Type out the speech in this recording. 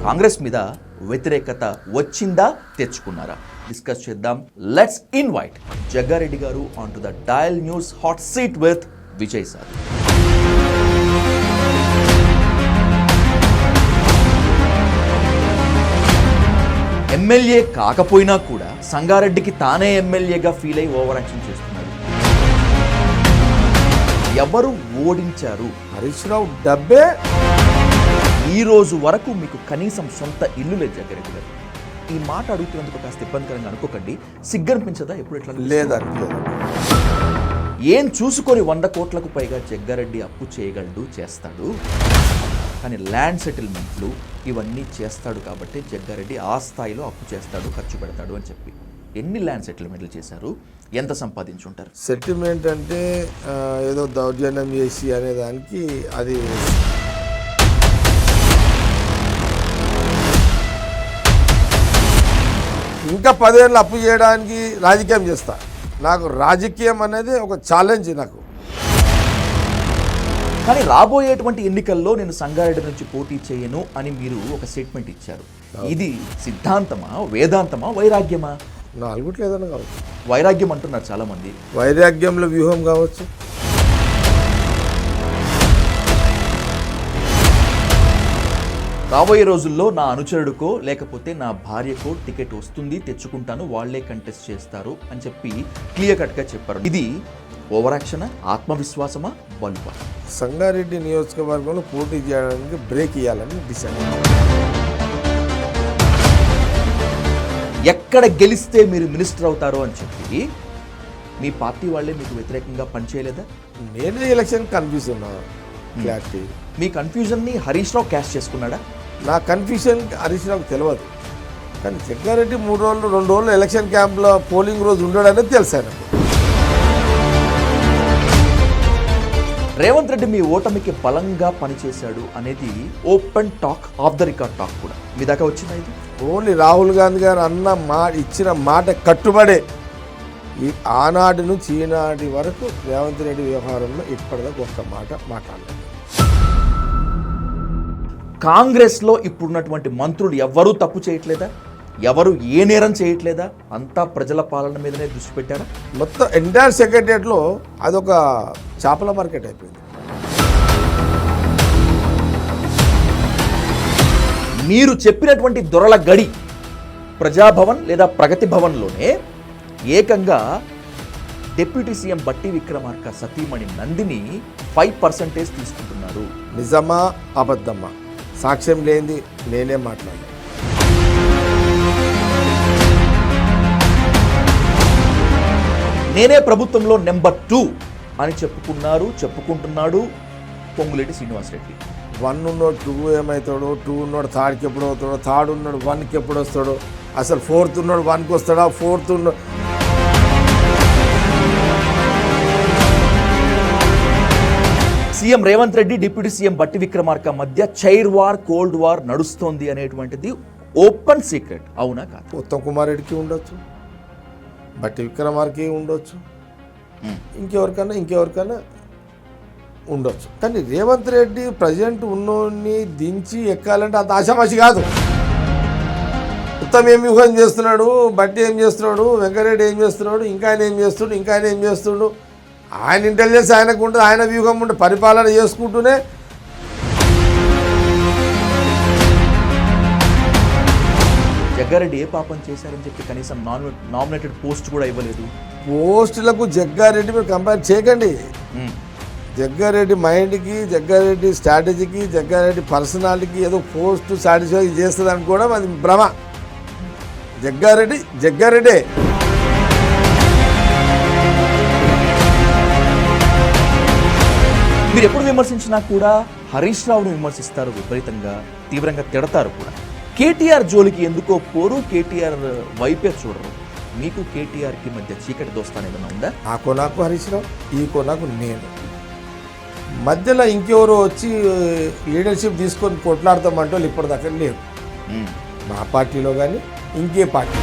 కాంగ్రెస్ మీద వ్యతిరేకత వచ్చిందా, తెచ్చుకున్నారా? డిస్కస్ చేద్దాం. లెట్స్ ఇన్వైట్ జగ్గారెడ్డి గారు on to the dial news hot seat with Vijay sir. MLA కాకపోయినా కూడా సంగారెడ్డికి తానే ఎమ్మెల్యేగా ఫీల్ అయి ఓవర్ యాక్షన్ చేస్తున్నాడు. ఎవరు ఓడించారు? హరీష్ రావు డబ్బే. ఈ రోజు వరకు మీకు కనీసం సొంత ఇల్లు లేదు జగ్గారెడ్డి గారు. ఈ మాట అడుగుతున్నందుకు కాస్త ఇబ్బందికరంగా అనుకోకండి. సిగ్గనిపించదా ఎప్పుడు ఎట్లా? లేదండి. ఏం చూసుకొని 100 కోట్లకు పైగా జగ్గారెడ్డి అప్పు చేయగలడు, చేస్తాడు. కానీ ల్యాండ్ సెటిల్మెంట్లు ఇవన్నీ చేస్తాడు కాబట్టి జగ్గారెడ్డి ఆ స్థాయిలో అప్పు చేస్తాడు, ఖర్చు పెడతాడు అని చెప్పి. ఎన్ని ల్యాండ్ సెటిల్మెంట్లు చేశారు? ఎంత సంపాదించుంటారు? సెటిల్మెంట్ అంటే ఏదో దౌర్జన్యం చేసి అనేదానికి అది ఇంకా 10 ఏళ్ళు అప్పు చేయడానికి రాజకీయం చేస్తా. నాకు రాజకీయం అనేది ఒక ఛాలెంజ్ నాకు. కానీ రాబోయేటువంటి ఎన్నికల్లో నేను సంగారెడ్డి నుంచి పోటీ చేయను అని మీరు ఒక స్టేట్మెంట్ ఇచ్చారు. ఇది సిద్ధాంతమా, వేదాంతమా, వైరాగ్యమా? 4 ఏదైనా కావచ్చు. వైరాగ్యం అంటున్నారు చాలా మంది. వైరాగ్యంలో వ్యూహం కావచ్చు. రాబోయే రోజుల్లో నా అనుచరుడికో లేకపోతే నా భార్యకో టికెట్ వస్తుంది, తెచ్చుకుంటాను, వాళ్లే కంటెస్ట్ చేస్తారు అని చెప్పి క్లియర్ కట్గా చెప్పారు. ఇది ఓవర్ యాక్షనా, ఆత్మవిశ్వాసమా, బలుపా? సంగారెడ్డి నియోజకవర్గంలో పోటీ చేయడానికి బ్రేక్ ఇవ్వాలని డిసైడ్. ఎక్కడ గెలిస్తే మీరు మినిస్టర్ అవుతారో అని చెప్పి మీ పార్టీ వాళ్ళే మీకు వ్యతిరేకంగా పనిచేయలేదా? నేనే ఎలక్షన్ కన్ఫ్యూజ్ ఉన్నా. క్లారిటీ. మీ కన్ఫ్యూజన్ని హరీష్ రావు క్యాష్ చేసుకున్నాడా? నా కన్ఫ్యూజన్ హరీష్ రావుకి తెలియదు. కానీ జగ్గారెడ్డి 2 రోజులు ఎలక్షన్ క్యాంప్లో పోలింగ్ రోజు ఉండడనేది తెలుసు ఆయనకు. రేవంత్ రెడ్డి మీ ఓటమికి బలంగా పనిచేశాడు అనేది open talk, of the record talk కూడా మీ దాకా వచ్చిందా? ఇది ఓన్లీ రాహుల్ గాంధీ గారు ఇచ్చిన మాట కట్టుబడే ఈ ఆనాటి నుంచి ఈనాటి వరకు రేవంత్ రెడ్డి వ్యవహారంలో ఇప్పటిదాకా ఒక్క మాట మాట్లాడలేదు. కాంగ్రెస్లో ఇప్పుడున్నటువంటి మంత్రులు ఎవరూ తప్పు చేయట్లేదా? ఎవరు ఏ నేరం చేయట్లేదా? అంతా ప్రజల పాలన మీదనే దృష్టి పెట్టారా? మొత్తం ఎంటైర్ సెక్రటరియట్లో అదొక చేపల మార్కెట్ అయిపోయింది. మీరు చెప్పినటువంటి దొరల గడి ప్రజాభవన్ లేదా ప్రగతి భవన్లోనే ఏకంగా డిప్యూటీ సీఎం బట్టి విక్రమార్క సతీమణి నందిని 5% తీసుకుంటున్నారు. నిజమా అబద్ధమా? సాక్ష్యం లేనిది నేనే మాట్లాడాను. నేనే ప్రభుత్వంలో నెంబర్ 2 అని చెప్పుకుంటున్నాడు పొంగులేటి శ్రీనివాసరెడ్డి. 1 ఉన్నోడు 2 ఏమవుతాడు, 2 ఉన్నోడు 3కి ఎప్పుడు అవుతాడో, 3 ఉన్నోడు 1కి ఎప్పుడు వస్తాడో, అసలు 4th ఉన్నోడు 1కి వస్తాడా, 4th ఉన్నోడు. CM Revanth Reddy, deputy CM బట్టి విక్రమార్క మధ్య చైర్ వార్, కోల్డ్ వార్ నడుస్తోంది అనేటువంటిది ఓపెన్ సీక్రెట్. అవునా కాదు? ఉత్తమ్ కుమార్ రెడ్డికి ఉండొచ్చు, బట్టి విక్రమార్కి ఉండొచ్చు, ఇంకెవరికైనా ఉండొచ్చు. కానీ రేవంత్ రెడ్డి ప్రజెంట్ ఉన్నోడిని దించి ఎక్కాలంటే అంత ఆశామాషి కాదు. ఉత్తమ్ ఏం వ్యూహం చేస్తున్నాడు, బట్టి ఏం చేస్తున్నాడు, వెంకరెడ్డి ఏం చేస్తున్నాడు, ఇంకా ఆయన ఏం చేస్తున్నాడు, ఆయన ఇంటెలిజెన్స్ ఆయనకు ఉంటుంది, ఆయన వ్యూహం ఉంటే పరిపాలన చేసుకుంటూనే జగ్గారెడ్డి ఏ పాపం చేశారని చెప్పి కనీసం నామినేటెడ్ పోస్ట్ కూడా ఇవ్వలేదు. పోస్టులకు జగ్గారెడ్డి మీరు కంపేర్ చేయకండి. జగ్గారెడ్డి మైండ్కి, జగ్గారెడ్డి స్ట్రాటజీకి, జగ్గారెడ్డి పర్సనాలిటీకి ఏదో పోస్ట్ సాటిస్ఫై చేస్తుంది అనుకోవడం అది భ్రమ. జగ్గారెడ్డే. మీరు ఎప్పుడు విమర్శించినా కూడా హరీష్ రావును విమర్శిస్తారు, విపరీతంగా తీవ్రంగా తిడతారు కూడా. కేటీఆర్ జోలికి ఎందుకో పోరు, కేటీఆర్ వైపే చూడరు. మీకు కేటీఆర్కి మధ్య చీకటి దోస్తాను ఏదైనా ఉందా? ఆ కొనాకు హరీష్ రావు, ఈ కొనాకు నేను. మధ్యలో ఇంకెవరో వచ్చి లీడర్షిప్ తీసుకొని కొట్లాడతామంటే వాళ్ళు ఇప్పటిదాకా లేరు. మా పార్టీలో కానీ ఇంకే పార్టీ.